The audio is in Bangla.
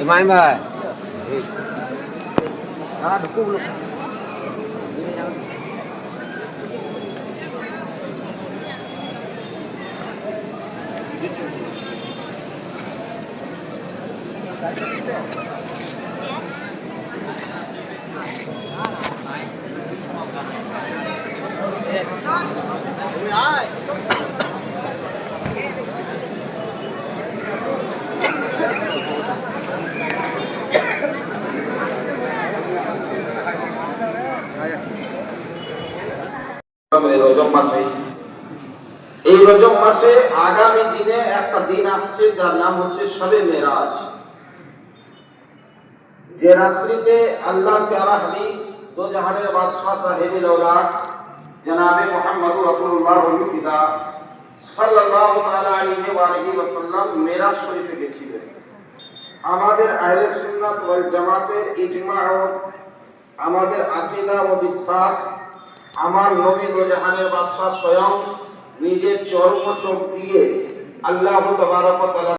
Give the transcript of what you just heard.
Main bay. Ah, dukung lu. এই রজব মাসে আগামী দিনে একটা দিন আসছে যার নাম হচ্ছে শবে মেরাজ। যে রাত্রিতে আল্লাহ প্যারা হাবিব দো জাহানের বাদশাহ সাহেবুল আওলাদ জনাবে মুহাম্মদ রাসূলুল্লাহ ফিদা সাল্লাল্লাহু তাআলা আলাইহি ওয়া আলিহি ওয়াসাল্লাম মেরাজ শরীফে গেছিলেন। আমাদের আহলে সুন্নাত ওয়াল জামাতের ইজমা ও আমাদের আকীদা ও বিশ্বাস, আমার নবী দো জাহানের বাদশাহ স্বয়ং নিজের চর্ম চোখ দিয়ে আল্লাহ তাবারক ওয়া তাআলা